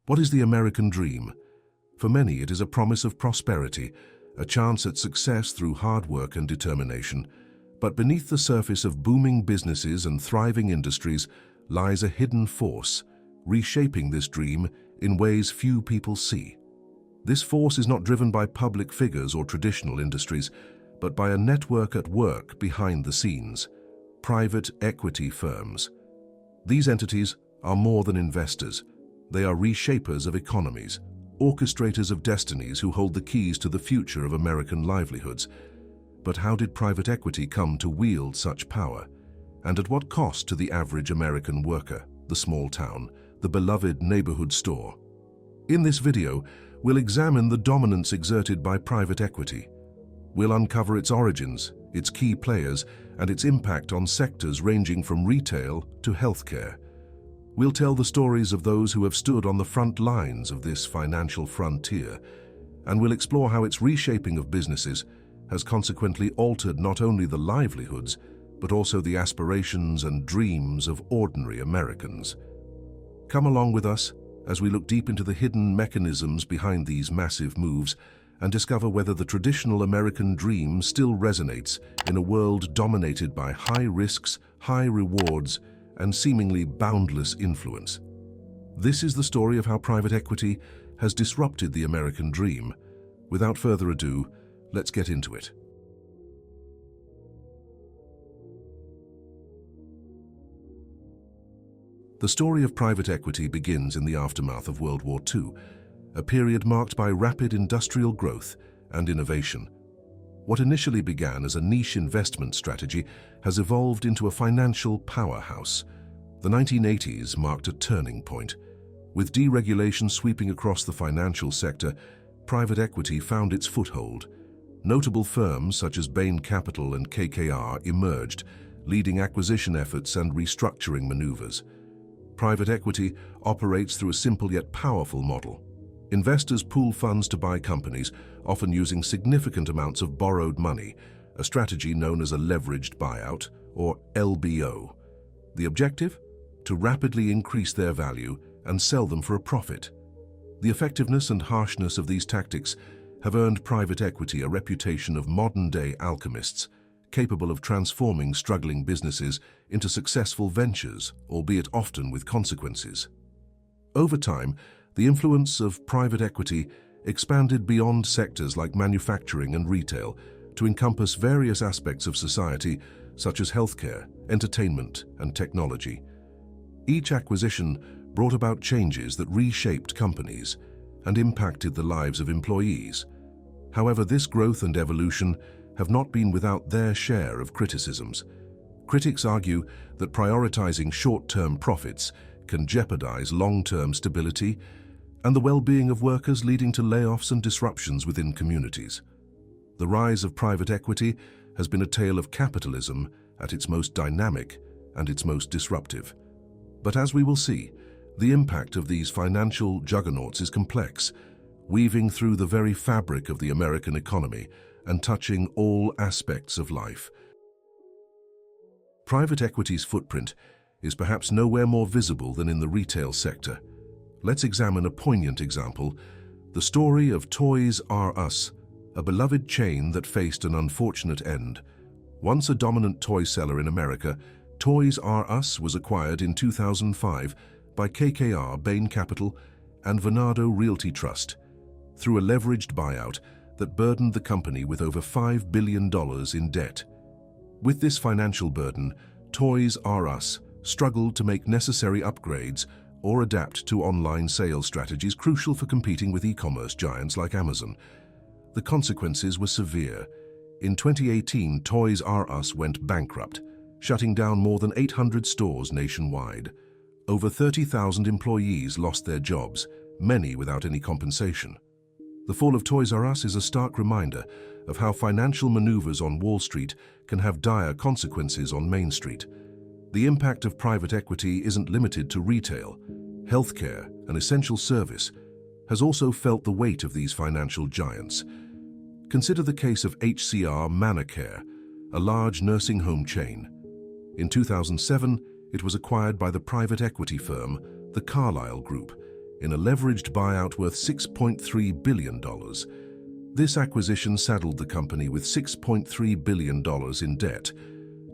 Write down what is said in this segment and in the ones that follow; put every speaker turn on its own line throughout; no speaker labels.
What is the American dream? For many, it is a promise of prosperity, a chance at success through hard work and determination. But beneath the surface of booming businesses and thriving industries lies a hidden force, reshaping this dream in ways few people see. This force is not driven by public figures or traditional industries, but by a network at work behind the scenes, private equity firms. These entities are more than investors. They are reshapers of economies, orchestrators of destinies who hold the keys to the future of American livelihoods. But how did private equity come to wield such power? And at what cost to the average American worker, the small town, the beloved neighborhood store? In this video, we'll examine the dominance exerted by private equity. We'll uncover its origins, its key players, and its impact on sectors ranging from retail to healthcare. We'll tell the stories of those who have stood on the front lines of this financial frontier, and we'll explore how its reshaping of businesses has consequently altered not only the livelihoods, but also the aspirations and dreams of ordinary Americans. Come along with us as we look deep into the hidden mechanisms behind these massive moves and discover whether the traditional American dream still resonates in a world dominated by high risks, high rewards, and seemingly boundless influence. This is the story of how private equity has disrupted the American dream. Without further ado, let's get into it. The story of private equity begins in the aftermath of World War II, a period marked by rapid industrial growth and innovation. What initially began as a niche investment strategy has evolved into a financial powerhouse. The 1980s marked a turning point. With deregulation sweeping across the financial sector, private equity found its foothold. Notable firms such as Bain Capital and KKR emerged, leading acquisition efforts and restructuring maneuvers. Private equity operates through a simple yet powerful model. Investors pool funds to buy companies, often using significant amounts of borrowed money, a strategy known as a leveraged buyout, or LBO. The objective? To rapidly increase their value and sell them for a profit. The effectiveness and harshness of these tactics have earned private equity a reputation of modern-day alchemists, capable of transforming struggling businesses into successful ventures, albeit often with consequences. Over time, the influence of private equity expanded beyond sectors like manufacturing and retail to encompass various aspects of society such as healthcare, entertainment, and technology. Each acquisition brought about changes that reshaped companies and impacted the lives of employees. However, this growth and evolution have not been without their share of criticisms. Critics argue that prioritizing short-term profits can jeopardize long-term stability and the well-being of workers, leading to layoffs and disruptions within communities. The rise of private equity has been a tale of capitalism at its most dynamic and its most disruptive. But as we will see, the impact of these financial juggernauts is complex, weaving through the very fabric of the American economy and touching all aspects of life. Private equity's footprint is perhaps nowhere more visible than in the retail sector. Let's examine a poignant example, the story of Toys R Us, a beloved chain that faced an unfortunate end. Once a dominant toy seller in America, Toys R Us was acquired in 2005 by KKR, Bain Capital, and Venado Realty Trust through a leveraged buyout that burdened the company with over $5 billion in debt. With this financial burden, Toys R Us struggled to make necessary upgrades or adapt to online sales strategies crucial for competing with e-commerce giants like Amazon. The consequences were severe. In 2018, Toys R Us went bankrupt, shutting down more than 800 stores nationwide. Over 30,000 employees lost their jobs, many without any compensation. The fall of Toys R Us is a stark reminder of how financial maneuvers on Wall Street can have dire consequences on Main Street. The impact of private equity isn't limited to retail. Healthcare, an essential service, has also felt the weight of these financial giants. Consider the case of ManorCare, a large nursing home chain. In 2007, it was acquired by the private equity firm, the Carlyle Group, in a leveraged buyout worth $6.3 billion. This acquisition saddled the company with $6.3 billion in debt.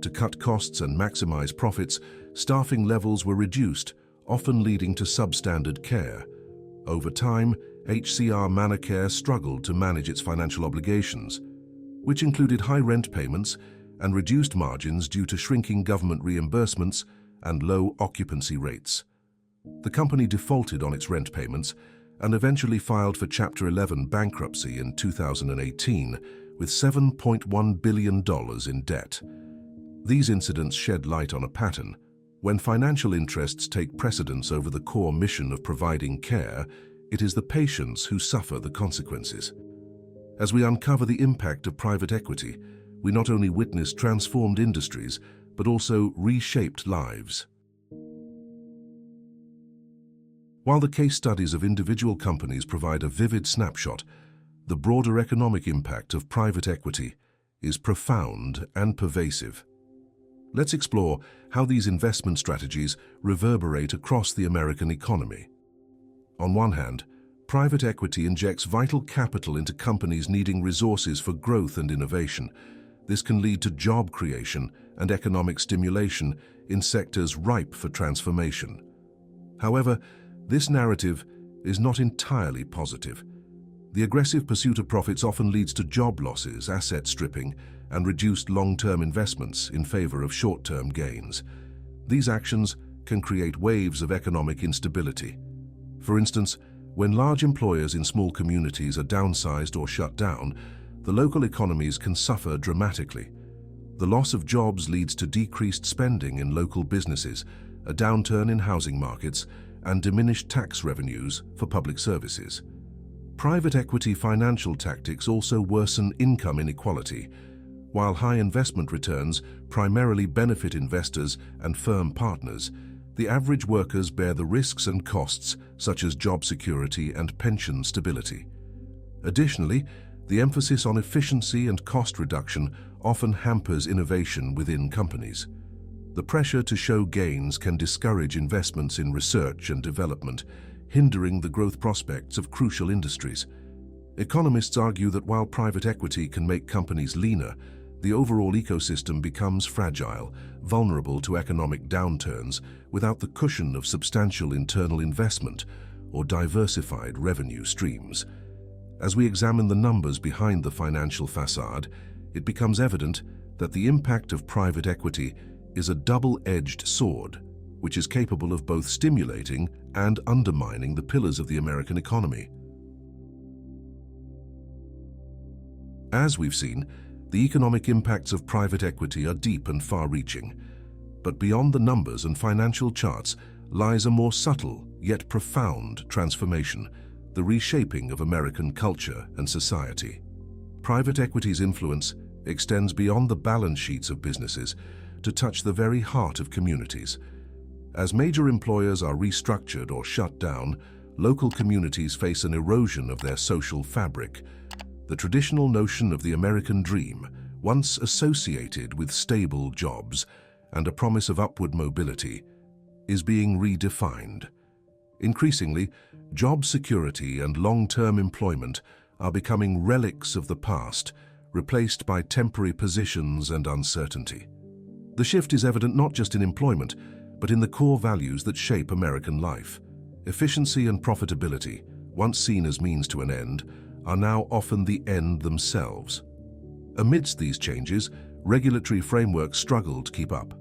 To cut costs and maximize profits, staffing levels were reduced, often leading to substandard care. Over time, ManorCare struggled to manage its financial obligations, which included high rent payments and reduced margins due to shrinking government reimbursements and low occupancy rates. The company defaulted on its rent payments and eventually filed for Chapter 11 bankruptcy in 2018 with $7.1 billion in debt. These incidents shed light on a pattern. When financial interests take precedence over the core mission of providing care, it is the patients who suffer the consequences. As we uncover the impact of private equity, we not only witness transformed industries, but also reshaped lives. While the case studies of individual companies provide a vivid snapshot, the broader economic impact of private equity is profound and pervasive. Let's explore how these investment strategies reverberate across the American economy. On one hand, private equity injects vital capital into companies needing resources for growth and innovation. This can lead to job creation and economic stimulation in sectors ripe for transformation. However, this narrative is not entirely positive. The aggressive pursuit of profits often leads to job losses, asset stripping, and reduced long-term investments in favor of short-term gains. These actions can create waves of economic instability. For instance, when large employers in small communities are downsized or shut down, the local economies can suffer dramatically. The loss of jobs leads to decreased spending in local businesses, a downturn in housing markets, and diminished tax revenues for public services. Private equity financial tactics also worsen income inequality. While high investment returns primarily benefit investors and firm partners, the average workers bear the risks and costs such as job security and pension stability. Additionally, the emphasis on efficiency and cost reduction often hampers innovation within companies. The pressure to show gains can discourage investments in research and development, hindering the growth prospects of crucial industries. Economists argue that while private equity can make companies leaner, the overall ecosystem becomes fragile, vulnerable to economic downturns without the cushion of substantial internal investment or diversified revenue streams. As we examine the numbers behind the financial facade, it becomes evident that the impact of private equity is a double-edged sword, which is capable of both stimulating and undermining the pillars of the American economy. As we've seen, the economic impacts of private equity are deep and far-reaching. But beyond the numbers and financial charts lies a more subtle, yet profound transformation, the reshaping of American culture and society. Private equity's influence extends beyond the balance sheets of businesses to touch the very heart of communities. As major employers are restructured or shut down, local communities face an erosion of their social fabric. The traditional notion of the American dream, once associated with stable jobs and a promise of upward mobility, is being redefined. Increasingly, job security and long-term employment are becoming relics of the past, replaced by temporary positions and uncertainty. The shift is evident not just in employment, but in the core values that shape American life. Efficiency and profitability, once seen as means to an end, are now often the end themselves. Amidst these changes, regulatory frameworks struggle to keep up.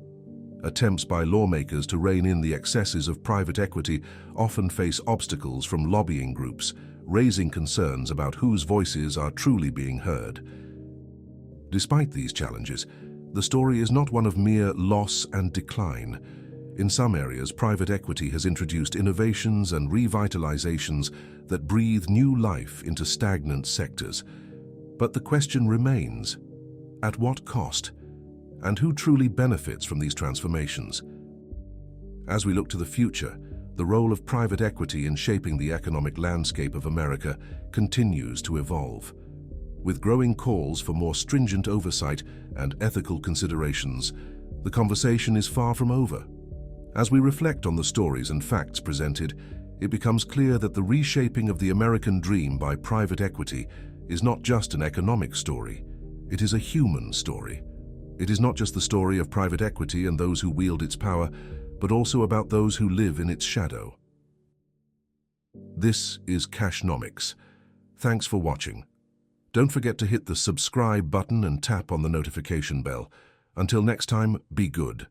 Attempts by lawmakers to rein in the excesses of private equity often face obstacles from lobbying groups, raising concerns about whose voices are truly being heard. Despite these challenges, the story is not one of mere loss and decline. In some areas, private equity has introduced innovations and revitalizations that breathe new life into stagnant sectors. But the question remains, at what cost? And who truly benefits from these transformations? As we look to the future, the role of private equity in shaping the economic landscape of America continues to evolve. With growing calls for more stringent oversight and ethical considerations, the conversation is far from over. As we reflect on the stories and facts presented, it becomes clear that the reshaping of the American dream by private equity is not just an economic story, it is a human story. It is not just the story of private equity and those who wield its power, but also about those who live in its shadow. This is Cashnomics. Thanks for watching. Don't forget to hit the subscribe button and tap on the notification bell. Until next time, be good.